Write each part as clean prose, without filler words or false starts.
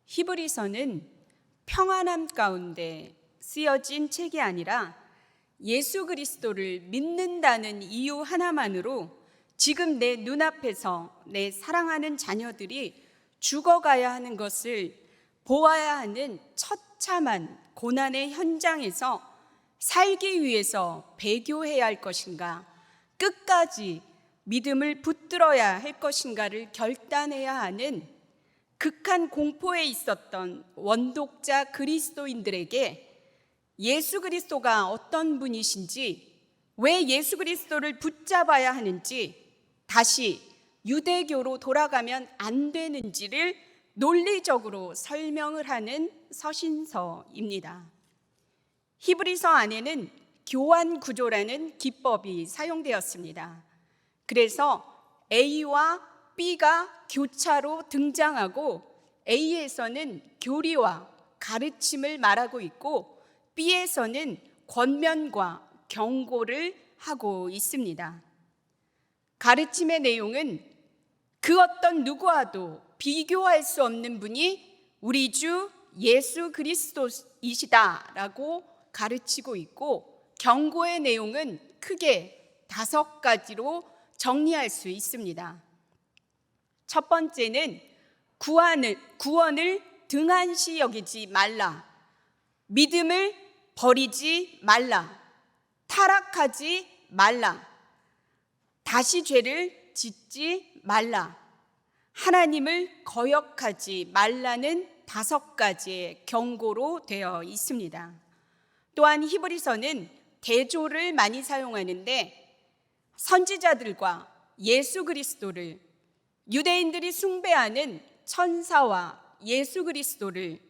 히브리서는 평안함 가운데 쓰여진 책이 아니라 예수 그리스도를 믿는다는 이유 하나만으로 지금 내 눈앞에서 내 사랑하는 자녀들이 죽어가야 하는 것을 보아야 하는 처참한 고난의 현장에서 살기 위해서 배교해야 할 것인가, 끝까지 믿음을 붙들어야 할 것인가를 결단해야 하는 극한 공포에 있었던 원독자 그리스도인들에게 예수 그리스도가 어떤 분이신지, 왜 예수 그리스도를 붙잡아야 하는지, 다시 유대교로 돌아가면 안 되는지를 논리적으로 설명을 하는 서신서입니다. 히브리서 안에는 교환 구조라는 기법이 사용되었습니다. 그래서 A와 B가 교차로 등장하고 A에서는 교리와 가르침을 말하고 있고 B에서는 권면과 경고를 하고 있습니다. 가르침의 내용은 그 어떤 누구와도 비교할 수 없는 분이 우리 주 예수 그리스도이시다라고 가르치고 있고, 경고의 내용은 크게 5가지로 정리할 수 있습니다. 첫 번째는 구원을 등한시 여기지 말라, 믿음을 버리지 말라, 타락하지 말라, 다시 죄를 짓지 말라, 하나님을 거역하지 말라는 5가지의 경고로 되어 있습니다. 또한 히브리서는 대조를 많이 사용하는데 선지자들과 예수 그리스도를, 유대인들이 숭배하는 천사와 예수 그리스도를,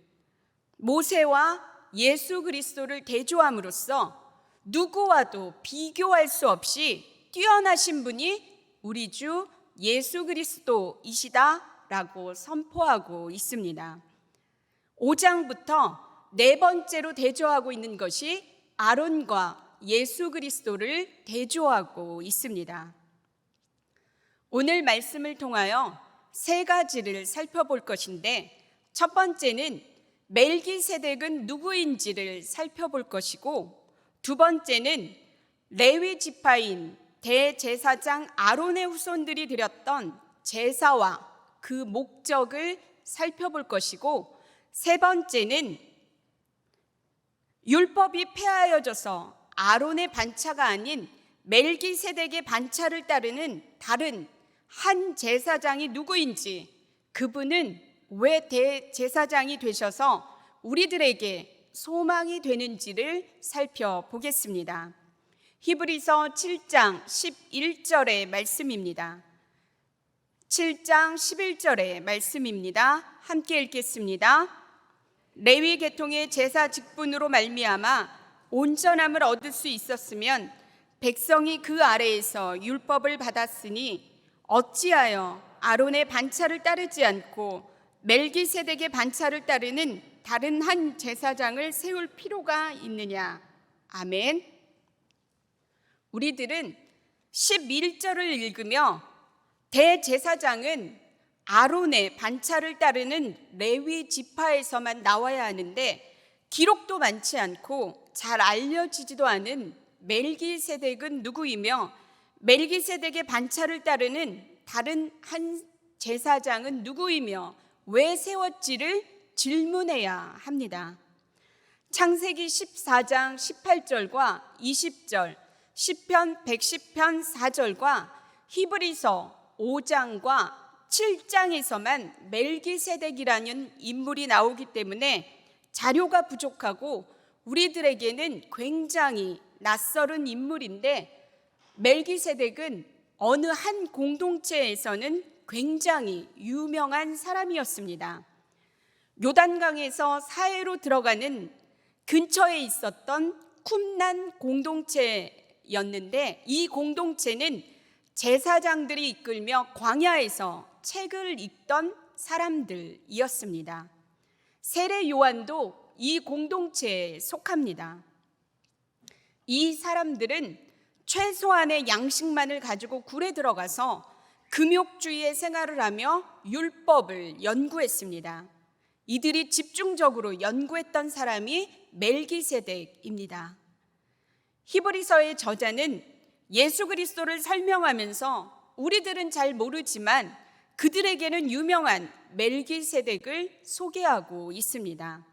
모세와 예수 그리스도를 대조함으로써 누구와도 비교할 수 없이 뛰어나신 분이 우리 주 예수 그리스도이시다라고 선포하고 있습니다. 5장부터 4번째로 대조하고 있는 것이 아론과 예수 그리스도를 대조하고 있습니다. 오늘 말씀을 통하여 3가지를 살펴볼 것인데, 첫 번째는 멜기세덱은 누구인지를 살펴볼 것이고, 2번째는 레위 지파인 대제사장 아론의 후손들이 드렸던 제사와 그 목적을 살펴볼 것이고, 3번째는 율법이 폐하여져서 아론의 반차가 아닌 멜기세덱의 반차를 따르는 다른 한 제사장이 누구인지, 그분은 왜 대제사장이 되셔서 우리들에게 소망이 되는지를 살펴보겠습니다. 히브리서 7장 11절의 말씀입니다. 7장 11절의 말씀입니다. 함께 읽겠습니다. 레위 계통의 제사 직분으로 말미암아 온전함을 얻을 수 있었으면 백성이 그 아래에서 율법을 받았으니 어찌하여 아론의 반차를 따르지 않고 멜기세덱의 반차를 따르는 다른 한 제사장을 세울 필요가 있느냐. 아멘. 우리들은 11절을 읽으며 대제사장은 아론의 반차를 따르는 레위 지파에서만 나와야 하는데, 기록도 많지 않고 잘 알려지지도 않은 멜기세덱은 누구이며 멜기세덱의 반차를 따르는 다른 한 제사장은 누구이며 왜 세웠지를 질문해야 합니다. 창세기 14장 18절과 20절, 시편 110편 4절과 히브리서 5장과 7장에서만 멜기세덱이라는 인물이 나오기 때문에 자료가 부족하고 우리들에게는 굉장히 낯설은 인물인데, 멜기세덱은 어느 한 공동체에서는 굉장히 유명한 사람이었습니다. 요단강에서 사해로 들어가는 근처에 있었던 쿰난 공동체였는데, 이 공동체는 제사장들이 이끌며 광야에서 책을 읽던 사람들이었습니다. 세례 요한도 이 공동체에 속합니다. 이 사람들은 최소한의 양식만을 가지고 굴에 들어가서 금욕주의의 생활을 하며 율법을 연구했습니다. 이들이 집중적으로 연구했던 사람이 멜기세덱입니다. 히브리서의 저자는 예수 그리스도를 설명하면서 우리들은 잘 모르지만 그들에게는 유명한 멜기세덱을 소개하고 있습니다.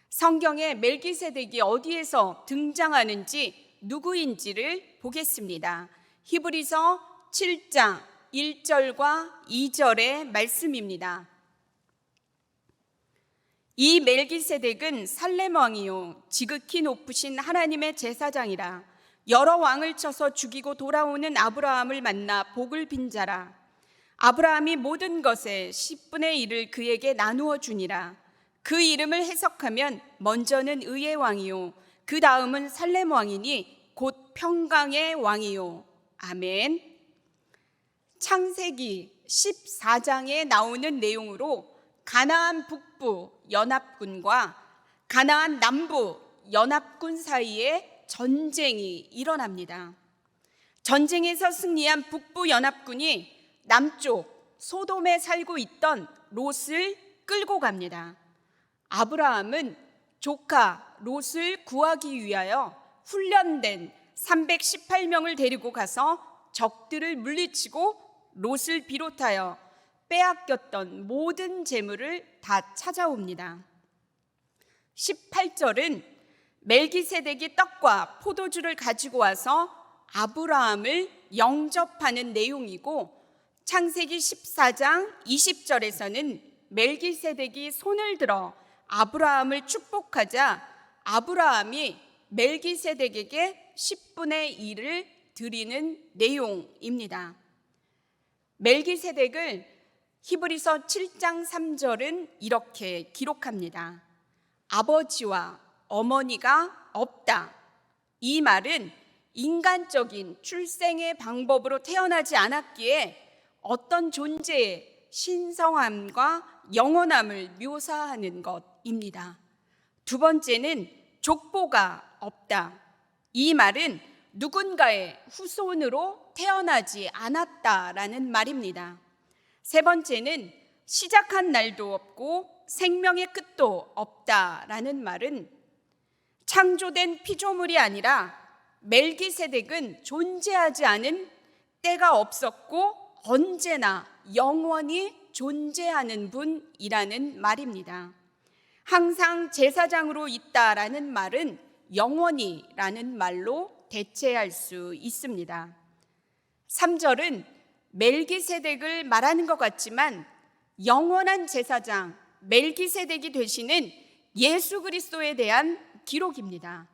성경에 멜기세덱이 어디에서 등장하는지 누구인지를 보겠습니다. 히브리서 7장 1절과 2절의 말씀입니다. 이 멜기세덱은 살렘 왕이요 지극히 높으신 하나님의 제사장이라. 여러 왕을 쳐서 죽이고 돌아오는 아브라함을 만나 복을 빈 자라. 아브라함이 모든 것의 10분의 1을 그에게 나누어 주니라. 그 이름을 해석하면 먼저는 의의 왕이요 그 다음은 살렘 왕이니 곧 평강의 왕이요. 아멘. 창세기 14장에 나오는 내용으로 가나안 북부 연합군과 가나안 남부 연합군 사이에 전쟁이 일어납니다. 전쟁에서 승리한 북부 연합군이 남쪽 소돔에 살고 있던 롯을 끌고 갑니다. 아브라함은 조카 롯을 구하기 위하여 훈련된 318명을 데리고 가서 적들을 물리치고 롯을 비롯하여 빼앗겼던 모든 재물을 다 찾아옵니다. 18절은 멜기세덱이 떡과 포도주를 가지고 와서 아브라함을 영접하는 내용이고, 창세기 14장 20절에서는 멜기세덱이 손을 들어 아브라함을 축복하자 아브라함이 멜기세덱에게 10분의 1을 드리는 내용입니다. 멜기세덱을 히브리서 7장 3절은 이렇게 기록합니다. 아버지와 어머니가 없다. 이 말은 인간적인 출생의 방법으로 태어나지 않았기에 어떤 존재의 신성함과 영원함을 묘사하는 것입니다. 두 번째는 족보가 없다. 이 말은 누군가의 후손으로 태어나지 않았다라는 말입니다. 세 번째는 시작한 날도 없고 생명의 끝도 없다라는 말은 창조된 피조물이 아니라 멜기세덱은 존재하지 않은 때가 없었고 언제나 영원히 존재하는 분이라는 말입니다. 항상 제사장으로 있다라는 말은 영원히라는 말로 대체할 수 있습니다. 3절은 멜기세덱을 말하는 것 같지만 영원한 제사장 멜기세덱이 되시는 예수 그리스도에 대한 기록입니다.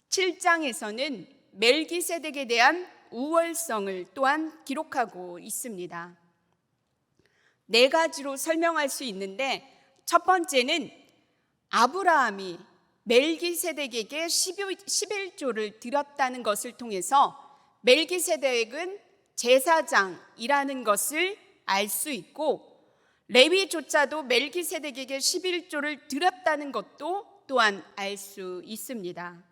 7장에서는 멜기세덱에 대한 우월성을 또한 기록하고 있습니다. 네 가지로 설명할 수 있는데, 첫 번째는 아브라함이 멜기세덱에게 11조를 드렸다는 것을 통해서 멜기세덱은 제사장이라는 것을 알 수 있고, 레위조차도 멜기세덱에게 11조를 드렸다는 것도 또한 알 수 있습니다.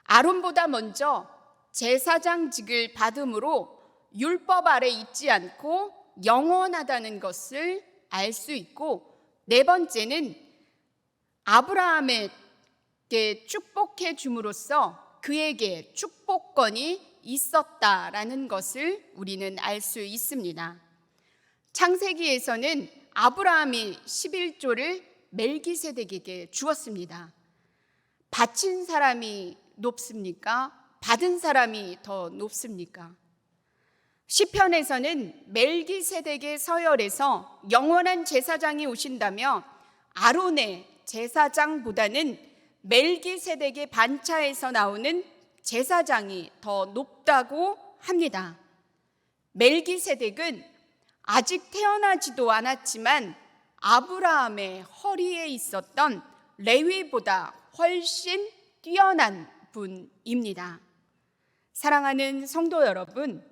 아론보다 먼저 제사장직을 받음으로 율법 아래 있지 않고 영원하다는 것을 알 수 있고, 네 번째는 아브라함에게 축복해 줌으로써 그에게 축복권이 있었다라는 것을 우리는 알 수 있습니다. 창세기에서는 아브라함이 11조를 멜기세덱에게 주었습니다. 바친 사람이 높습니까? 받은 사람이 더 높습니까? 시편에서는 멜기세덱의 서열에서 영원한 제사장이 오신다며 아론의 제사장보다는 멜기세덱의 반차에서 나오는 제사장이 더 높다고 합니다. 멜기세덱은 아직 태어나지도 않았지만 아브라함의 허리에 있었던 레위보다 훨씬 뛰어난 분입니다. 사랑하는 성도 여러분,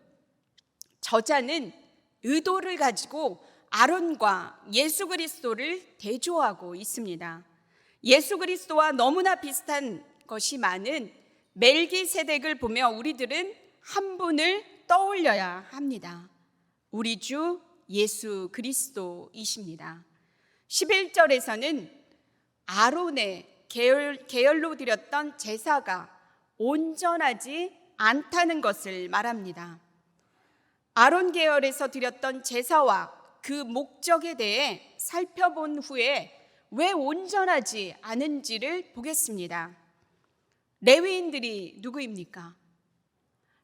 저자는 의도를 가지고 아론과 예수 그리스도를 대조하고 있습니다. 예수 그리스도와 너무나 비슷한 것이 많은 멜기세덱을 보며 우리들은 한 분을 떠올려야 합니다. 우리 주 예수 그리스도이십니다. 11절에서는 아론의 계열로 드렸던 제사가 온전하지 않다는 것을 말합니다. 아론 계열에서 드렸던 제사와 그 목적에 대해 살펴본 후에 왜 온전하지 않은지를 보겠습니다. 레위인들이 누구입니까?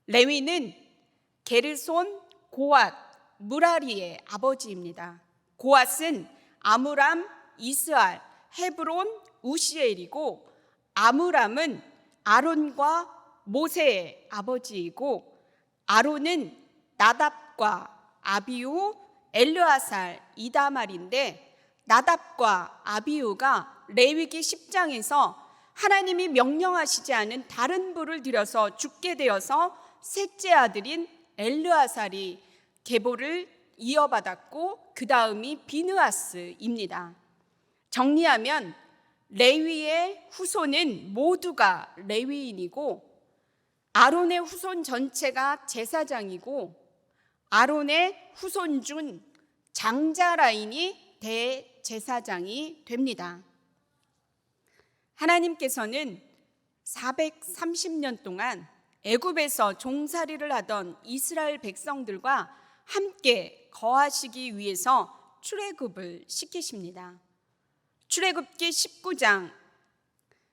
레위는 게르손, 고앗, 무라리의 아버지입니다. 고앗은 아므람, 이스알, 헤브론, 우시엘이고, 아므람은 아론과 모세의 아버지이고, 아론은 나답과 아비후, 엘르아살, 이다말인데, 나답과 아비후가 레위기 10장에서 하나님이 명령하시지 않은 다른 불을 들여서 죽게 되어서 셋째 아들인 엘르아살이 계보를 이어받았고, 그 다음이 비느하스입니다. 정리하면 레위의 후손은 모두가 레위인이고, 아론의 후손 전체가 제사장이고, 아론의 후손 중 장자 라인이 대제사장이 됩니다. 하나님께서는 430년 동안 애굽에서 종살이를 하던 이스라엘 백성들과 함께 거하시기 위해서 출애굽을 시키십니다. 출애굽기 19장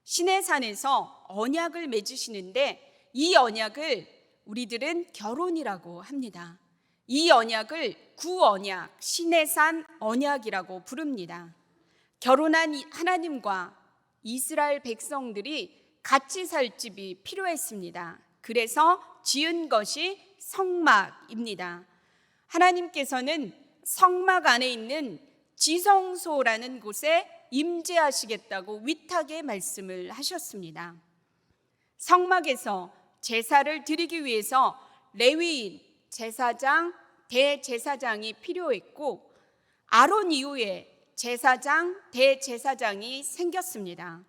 시내산에서 언약을 맺으시는데, 이 언약을 우리들은 결혼이라고 합니다. 이 언약을 구언약, 시내산 언약이라고 부릅니다. 결혼한 하나님과 이스라엘 백성들이 같이 살 집이 필요했습니다. 그래서 지은 것이 성막입니다. 하나님께서는 성막 안에 있는 지성소라는 곳에 임재하시겠다고 위탁의 말씀을 하셨습니다. 성막에서 제사를 드리기 위해서 레위인, 제사장, 대제사장이 필요했고, 아론 이후에 제사장, 대제사장이 생겼습니다.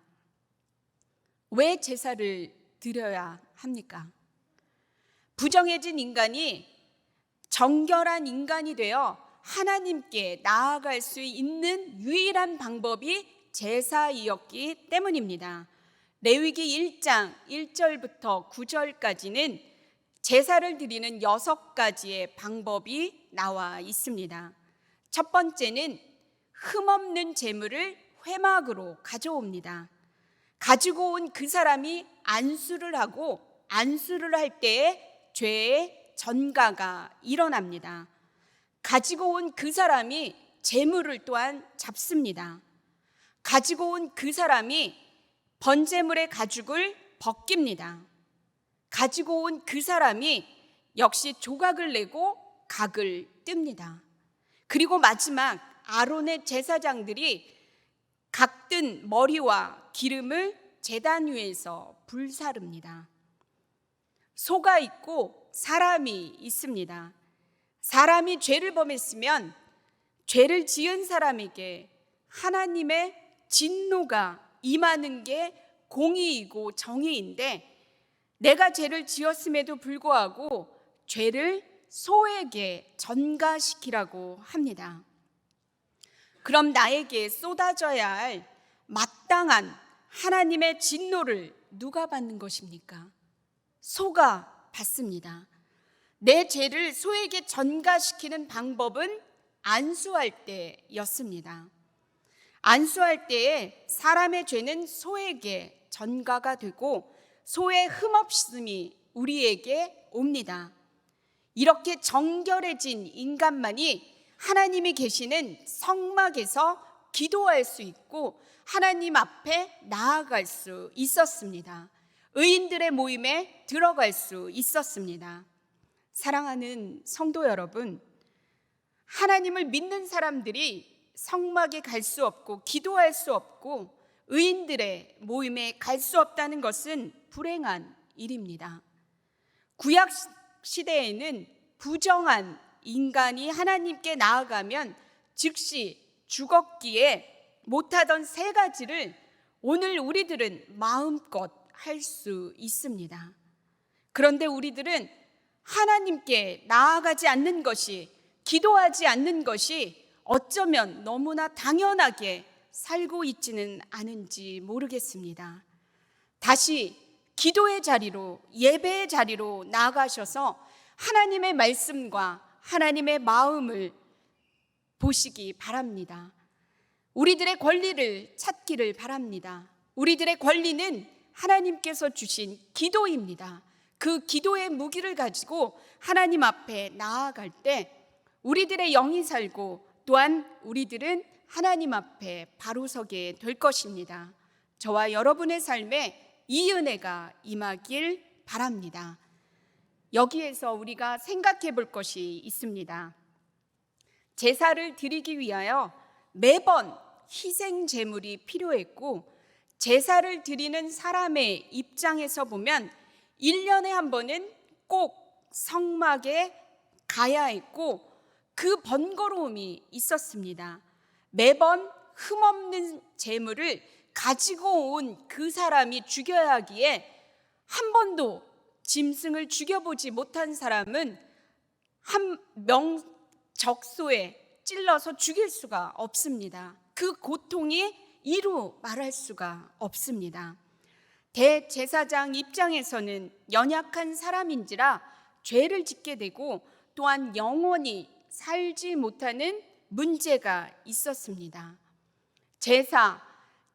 왜 제사를 드려야 합니까? 부정해진 인간이 정결한 인간이 되어 하나님께 나아갈 수 있는 유일한 방법이 제사이었기 때문입니다. 레위기 1장 1절부터 9절까지는 제사를 드리는 6가지의 방법이 나와 있습니다. 첫 번째는 흠없는 제물을 회막으로 가져옵니다. 가지고 온 그 사람이 안수를 하고, 안수를 할 때에 죄의 전가가 일어납니다. 가지고 온 그 사람이 제물을 또한 잡습니다. 가지고 온 그 사람이 번제물의 가죽을 벗깁니다. 가지고 온 그 사람이 역시 조각을 내고 각을 뜹니다. 그리고 마지막 아론의 제사장들이 각든 머리와 기름을 제단 위에서 불사릅니다. 소가 있고 사람이 있습니다. 사람이 죄를 범했으면 죄를 지은 사람에게 하나님의 진노가 임하는 게 공의이고 정의인데, 내가 죄를 지었음에도 불구하고 죄를 소에게 전가시키라고 합니다. 그럼 나에게 쏟아져야 할 마땅한 하나님의 진노를 누가 받는 것입니까? 소가 받습니다. 내 죄를 소에게 전가시키는 방법은 안수할 때였습니다. 안수할 때에 사람의 죄는 소에게 전가가 되고, 소의 흠없음이 우리에게 옵니다. 이렇게 정결해진 인간만이 하나님이 계시는 성막에서 기도할 수 있고 하나님 앞에 나아갈 수 있었습니다. 의인들의 모임에 들어갈 수 있었습니다. 사랑하는 성도 여러분, 하나님을 믿는 사람들이 성막에 갈 수 없고 기도할 수 없고 의인들의 모임에 갈 수 없다는 것은 불행한 일입니다. 구약 시대에는 부정한 인간이 하나님께 나아가면 즉시 죽었기에 못하던 3가지를 오늘 우리들은 마음껏 할 수 있습니다. 그런데 우리들은 하나님께 나아가지 않는 것이, 기도하지 않는 것이 어쩌면 너무나 당연하게 살고 있지는 않은지 모르겠습니다. 다시 기도의 자리로, 예배의 자리로 나아가셔서 하나님의 말씀과 하나님의 마음을 보시기 바랍니다. 우리들의 권리를 찾기를 바랍니다. 우리들의 권리는 하나님께서 주신 기도입니다. 그 기도의 무기를 가지고 하나님 앞에 나아갈 때 우리들의 영이 살고 또한 우리들은 하나님 앞에 바로 서게 될 것입니다. 저와 여러분의 삶에 이 은혜가 임하길 바랍니다. 여기에서 우리가 생각해 볼 것이 있습니다. 제사를 드리기 위하여 매번 희생 제물이 필요했고, 제사를 드리는 사람의 입장에서 보면 1년에 한 번은 꼭 성막에 가야 했고 그 번거로움이 있었습니다. 매번 흠없는 제물을 가지고 온 그 사람이 죽여야 하기에 한 번도 짐승을 죽여보지 못한 사람은 한 명적소에 찔러서 죽일 수가 없습니다. 그 고통이 이루 말할 수가 없습니다. 대제사장 입장에서는 연약한 사람인지라 죄를 짓게 되고 또한 영원히 살지 못하는 문제가 있었습니다.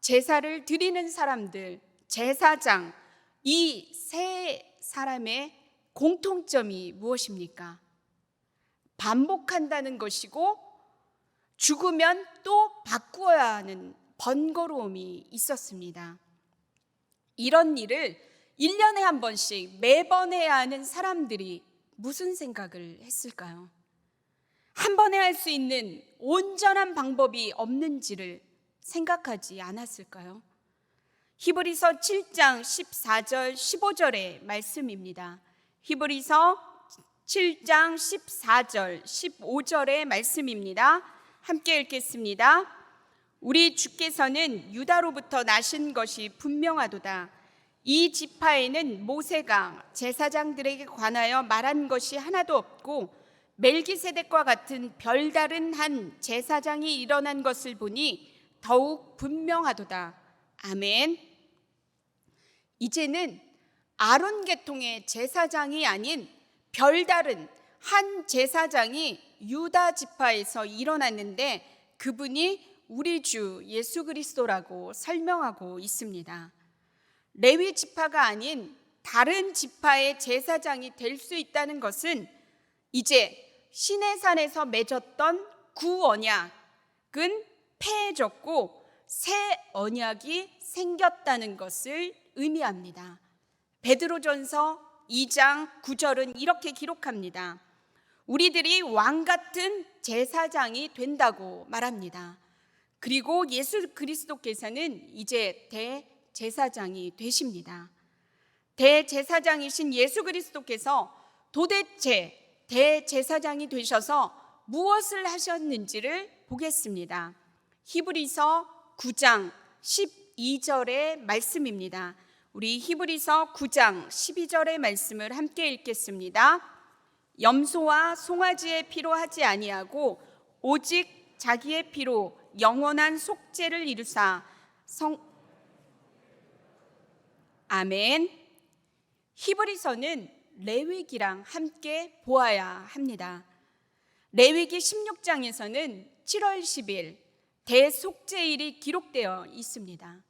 제사를 드리는 사람들, 제사장, 이 세 사람의 공통점이 무엇입니까? 반복한다는 것이고 죽으면 또 바꾸어야 하는 번거로움이 있었습니다. 이런 일을 1년에 한 번씩 매번 해야 하는 사람들이 무슨 생각을 했을까요? 한 번에 할 수 있는 온전한 방법이 없는지를 생각하지 않았을까요? 히브리서 7장 14절 15절의 말씀입니다. 히브리서 7장 14절 15절의 말씀입니다. 함께 읽겠습니다. 우리 주께서는 유다로부터 나신 것이 분명하도다. 이 지파에는 모세가 제사장들에게 관하여 말한 것이 하나도 없고 멜기세덱과 같은 별다른 한 제사장이 일어난 것을 보니 더욱 분명하도다. 아멘. 이제는 아론 계통의 제사장이 아닌 별다른 한 제사장이 유다 지파에서 일어났는데 그분이 우리 주 예수 그리스도라고 설명하고 있습니다. 레위 지파가 아닌 다른 지파의 제사장이 될 수 있다는 것은 이제 시내산에서 맺었던 구언약은 폐해졌고 새 언약이 생겼다는 것을 의미합니다. 베드로전서 2장 9절은 이렇게 기록합니다. 우리들이 왕 같은 제사장이 된다고 말합니다. 그리고 예수 그리스도께서는 이제 대제사장이 되십니다. 대제사장이신 예수 그리스도께서 도대체 대제사장이 되셔서 무엇을 하셨는지를 보겠습니다. 히브리서 9장 12절의 말씀입니다. 우리 히브리서 9장 12절의 말씀을 함께 읽겠습니다. 염소와 송아지의 피로 하지 아니하고 오직 자기의 피로 영원한 속죄를 이루사 아멘. 히브리서는 레위기랑 함께 보아야 합니다. 레위기 16장에서는 7월 10일 대속죄일이 기록되어 있습니다.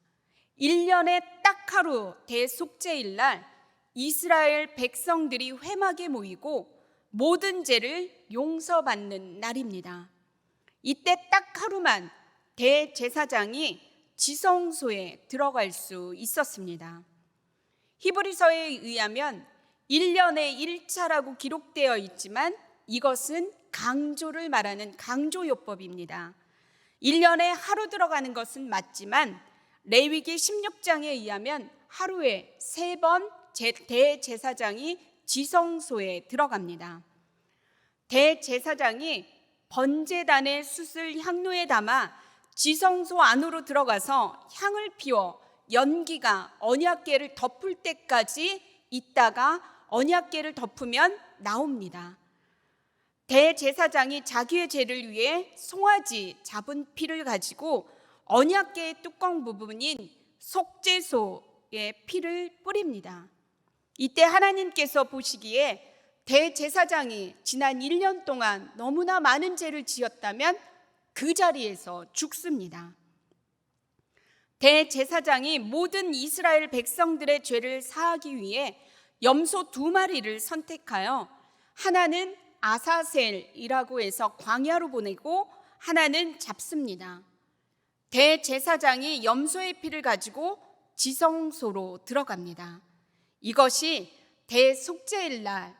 1년에 딱 하루 대속죄일 날 이스라엘 백성들이 회막에 모이고 모든 죄를 용서받는 날입니다. 이때 딱 하루만 대제사장이 지성소에 들어갈 수 있었습니다. 히브리서에 의하면 1년에 1차라고 기록되어 있지만 이것은 강조를 말하는 강조요법입니다. 1년에 하루 들어가는 것은 맞지만 레위기 16장에 의하면 하루에 3번 대제사장이 지성소에 들어갑니다. 대제사장이 번제단의 숯을 향로에 담아 지성소 안으로 들어가서 향을 피워 연기가 언약궤를 덮을 때까지 있다가 언약궤를 덮으면 나옵니다. 대제사장이 자기의 죄를 위해 송아지 잡은 피를 가지고 언약궤의 뚜껑 부분인 속죄소에 피를 뿌립니다. 이때 하나님께서 보시기에 대제사장이 지난 1년 동안 너무나 많은 죄를 지었다면 그 자리에서 죽습니다. 대제사장이 모든 이스라엘 백성들의 죄를 사하기 위해 염소 2마리를 선택하여 하나는 아사셀이라고 해서 광야로 보내고 하나는 잡습니다. 대제사장이 염소의 피를 가지고 지성소로 들어갑니다. 이것이 대속죄일 날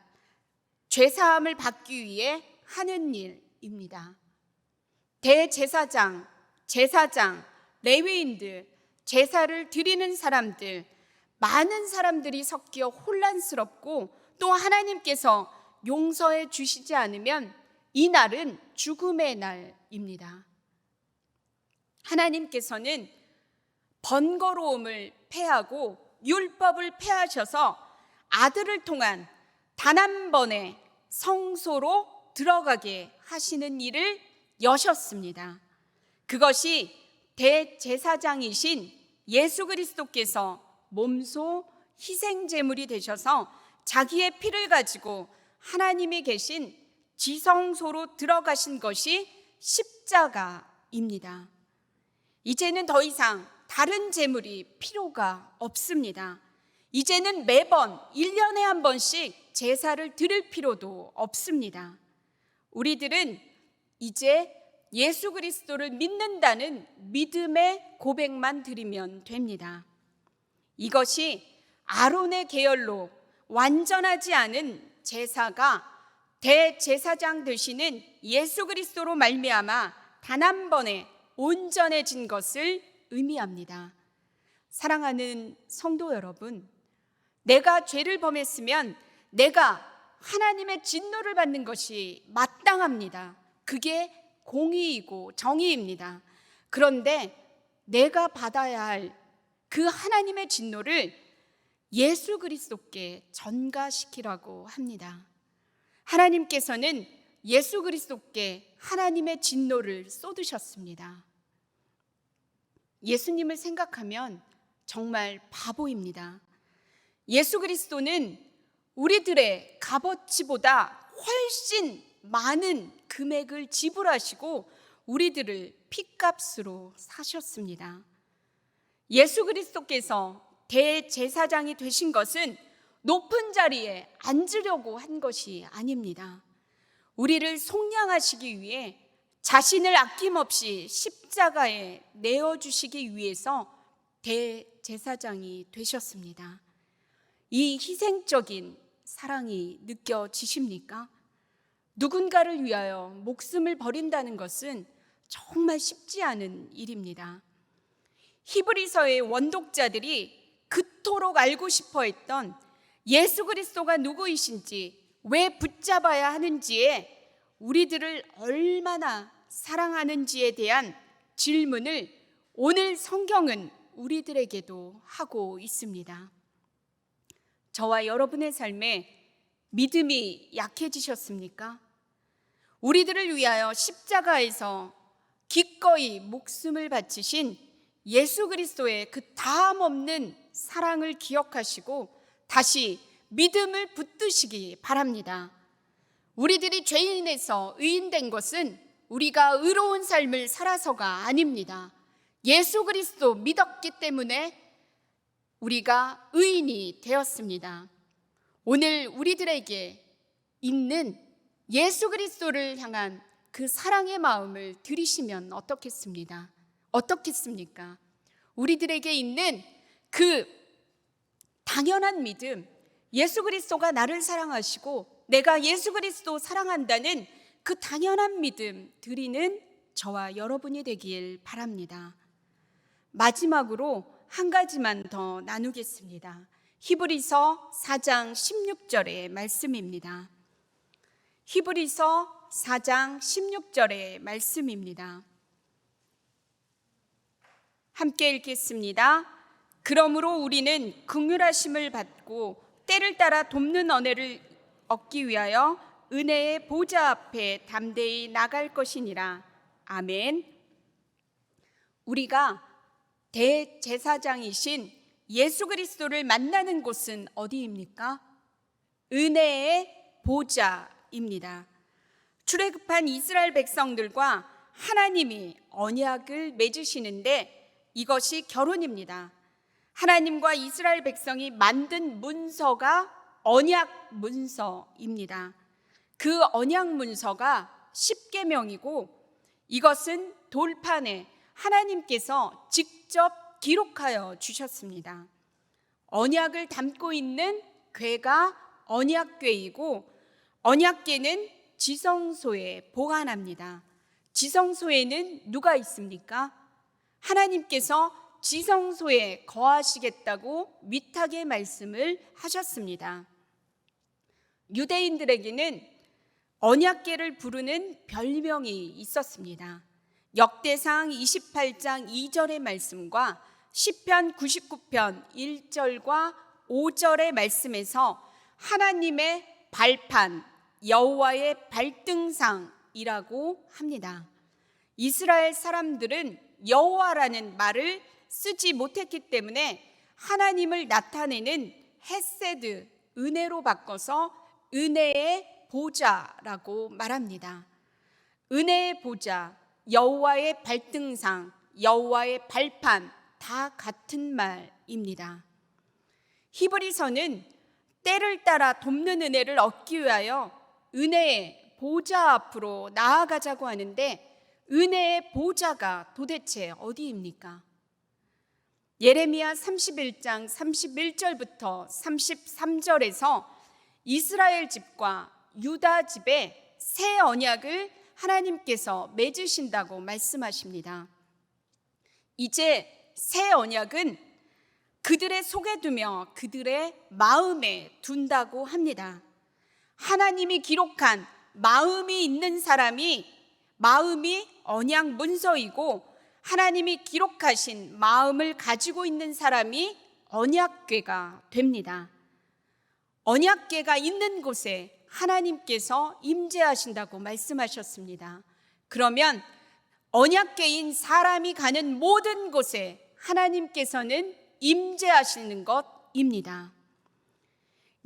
죄사함을 받기 위해 하는 일입니다. 대제사장, 제사장, 레위인들, 제사를 드리는 사람들, 많은 사람들이 섞여 혼란스럽고 또 하나님께서 용서해 주시지 않으면 이 날은 죽음의 날입니다. 하나님께서는 번거로움을 폐하고 율법을 폐하셔서 아들을 통한 단 한 번의 성소로 들어가게 하시는 일을 여셨습니다. 그것이 대제사장이신 예수 그리스도께서 몸소 희생제물이 되셔서 자기의 피를 가지고 하나님이 계신 지성소로 들어가신 것이 십자가입니다. 이제는 더 이상 다른 제물이 필요가 없습니다. 이제는 매번 1년에 한 번씩 제사를 드릴 필요도 없습니다. 우리들은 이제 예수 그리스도를 믿는다는 믿음의 고백만 드리면 됩니다. 이것이 아론의 계열로 완전하지 않은 제사가 대제사장 되시는 예수 그리스도로 말미암아 단 한 번에 온전해진 것을 의미합니다. 사랑하는 성도 여러분, 내가 죄를 범했으면 내가 하나님의 진노를 받는 것이 마땅합니다. 그게 공의이고 정의입니다. 그런데 내가 받아야 할 그 하나님의 진노를 예수 그리스도께 전가시키라고 합니다. 하나님께서는 예수 그리스도께 하나님의 진노를 쏟으셨습니다. 예수님을 생각하면 정말 바보입니다. 예수 그리스도는 우리들의 값어치보다 훨씬 많은 금액을 지불하시고 우리들을 핏값으로 사셨습니다. 예수 그리스도께서 대제사장이 되신 것은 높은 자리에 앉으려고 한 것이 아닙니다. 우리를 속량하시기 위해 자신을 아낌없이 십자가에 내어주시기 위해서 대제사장이 되셨습니다. 이 희생적인 사랑이 느껴지십니까? 누군가를 위하여 목숨을 버린다는 것은 정말 쉽지 않은 일입니다. 히브리서의 원독자들이 그토록 알고 싶어 했던 예수 그리스도가 누구이신지, 왜 붙잡아야 하는지에 우리들을 얼마나 사랑하는지에 대한 질문을 오늘 성경은 우리들에게도 하고 있습니다. 저와 여러분의 삶에 믿음이 약해지셨습니까? 우리들을 위하여 십자가에서 기꺼이 목숨을 바치신 예수 그리스도의 그 다함 없는 사랑을 기억하시고 다시 믿음을 붙드시기 바랍니다. 우리들이 죄인에서 의인된 것은 우리가 의로운 삶을 살아서가 아닙니다. 예수 그리스도 믿었기 때문에 우리가 의인이 되었습니다. 오늘 우리들에게 있는 예수 그리스도를 향한 그 사랑의 마음을 들이시면 어떻겠습니까? 우리들에게 있는 그 당연한 믿음, 예수 그리스도가 나를 사랑하시고 내가 예수 그리스도 사랑한다는 그 당연한 믿음 드리는 저와 여러분이 되길 바랍니다. 마지막으로 한 가지만 더 나누겠습니다. 히브리서 4장 16절의 말씀입니다. 히브리서 4장 16절의 말씀입니다. 함께 읽겠습니다. 그러므로 우리는 긍휼하심을 받고 때를 따라 돕는 은혜를 얻기 위하여 은혜의 보좌 앞에 담대히 나갈 것이니라. 아멘. 우리가 대제사장이신 예수 그리스도를 만나는 곳은 어디입니까? 은혜의 보좌입니다. 출애굽한 이스라엘 백성들과 하나님이 언약을 맺으시는데 이것이 결혼입니다. 하나님과 이스라엘 백성이 만든 문서가 언약 문서입니다. 그 언약 문서가 십계명이고 이것은 돌판에 하나님께서 직접 기록하여 주셨습니다. 언약을 담고 있는 궤가 언약궤이고 언약궤는 지성소에 보관합니다. 지성소에는 누가 있습니까? 하나님께서 지성소에 거하시겠다고 위탁의 말씀을 하셨습니다. 유대인들에게는 언약궤를 부르는 별명이 있었습니다. 역대상 28장 2절의 말씀과 시편 99편 1절과 5절의 말씀에서 하나님의 발판, 여호와의 발등상이라고 합니다. 이스라엘 사람들은 여호와라는 말을 쓰지 못했기 때문에 하나님을 나타내는 헤세드, 은혜로 바꿔서 은혜의 보좌라고 말합니다. 은혜의 보좌, 여호와의 발등상, 여호와의 발판 다 같은 말입니다. 히브리서는 때를 따라 돕는 은혜를 얻기 위하여 은혜의 보좌 앞으로 나아가자고 하는데 은혜의 보좌가 도대체 어디입니까? 예레미야 31장 31절부터 33절에서 이스라엘 집과 유다 집에 새 언약을 하나님께서 맺으신다고 말씀하십니다. 이제 새 언약은 그들의 속에 두며 그들의 마음에 둔다고 합니다. 하나님이 기록한 마음이 있는 사람이 마음이 언약 문서이고 하나님이 기록하신 마음을 가지고 있는 사람이 언약궤가 됩니다. 언약궤가 있는 곳에 하나님께서 임재하신다고 말씀하셨습니다. 그러면 언약궤인 사람이 가는 모든 곳에 하나님께서는 임재하시는 것입니다.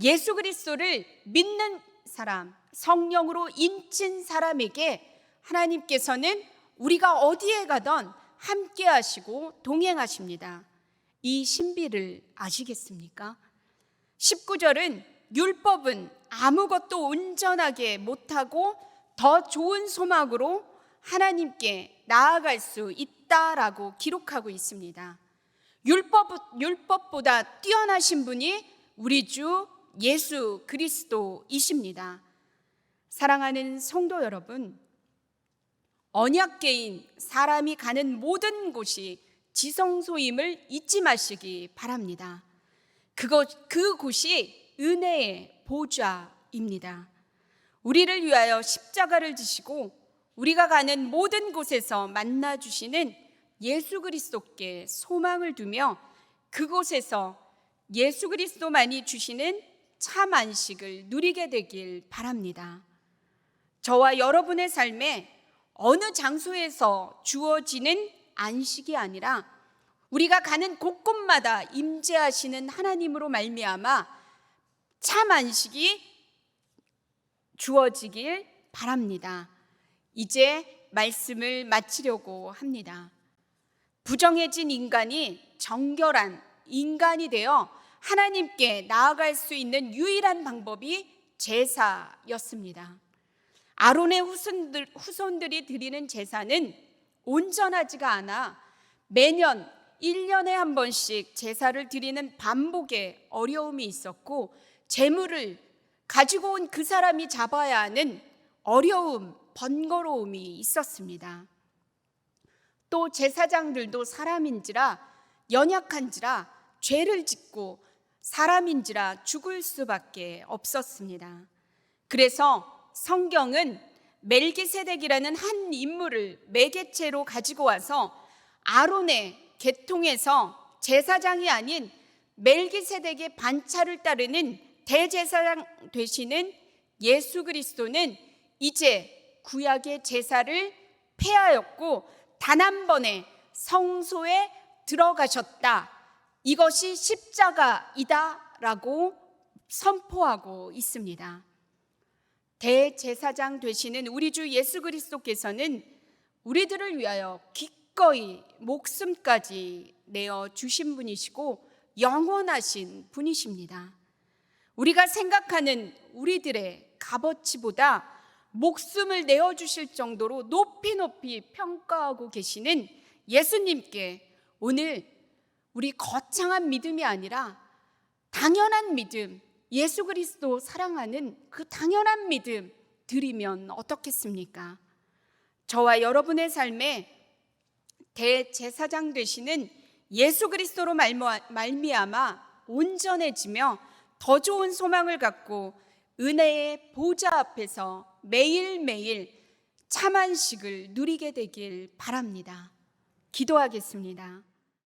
예수 그리스도를 믿는 사람, 성령으로 인친 사람에게 하나님께서는 우리가 어디에 가든 함께 하시고 동행하십니다. 이 신비를 아시겠습니까? 19절은 율법은 아무것도 온전하게 못하고 더 좋은 소망으로 하나님께 나아갈 수 있다라고 기록하고 있습니다. 율법보다 뛰어나신 분이 우리 주 예수 그리스도이십니다. 사랑하는 성도 여러분, 언약궤인 사람이 가는 모든 곳이 지성소임을 잊지 마시기 바랍니다. 그곳이 은혜의 보좌입니다. 우리를 위하여 십자가를 지시고 우리가 가는 모든 곳에서 만나주시는 예수 그리스도께 소망을 두며 그곳에서 예수 그리스도만이 주시는 참 안식을 누리게 되길 바랍니다. 저와 여러분의 삶에 어느 장소에서 주어지는 안식이 아니라 우리가 가는 곳곳마다 임재하시는 하나님으로 말미암아 참 안식이 주어지길 바랍니다. 이제 말씀을 마치려고 합니다. 부정해진 인간이 정결한 인간이 되어 하나님께 나아갈 수 있는 유일한 방법이 제사였습니다. 아론의 후손들이 드리는 제사는 온전하지가 않아 매년 1년에 한 번씩 제사를 드리는 반복에 어려움이 있었고 제물을 가지고 온 그 사람이 잡아야 하는 어려움, 번거로움이 있었습니다. 또 제사장들도 사람인지라 연약한지라 죄를 짓고 사람인지라 죽을 수밖에 없었습니다. 그래서 성경은 멜기세덱이라는 한 인물을 매개체로 가지고 와서 아론의 계통에서 제사장이 아닌 멜기세덱의 반차를 따르는 대제사장 되시는 예수 그리스도는 이제 구약의 제사를 폐하였고 단 한 번에 성소에 들어가셨다. 이것이 십자가이다라고 선포하고 있습니다. 대제사장 되시는 우리 주 예수 그리스도께서는 우리들을 위하여 기꺼이 목숨까지 내어 주신 분이시고 영원하신 분이십니다. 우리가 생각하는 우리들의 값어치보다 목숨을 내어주실 정도로 높이 높이 평가하고 계시는 예수님께 오늘 우리 거창한 믿음이 아니라 당연한 믿음, 예수 그리스도 사랑하는 그 당연한 믿음 드리면 어떻겠습니까? 저와 여러분의 삶에 대제사장 되시는 예수 그리스도로 말미암아 온전해지며 더 좋은 소망을 갖고 은혜의 보좌 앞에서 매일매일 참 안식을 누리게 되길 바랍니다. 기도하겠습니다.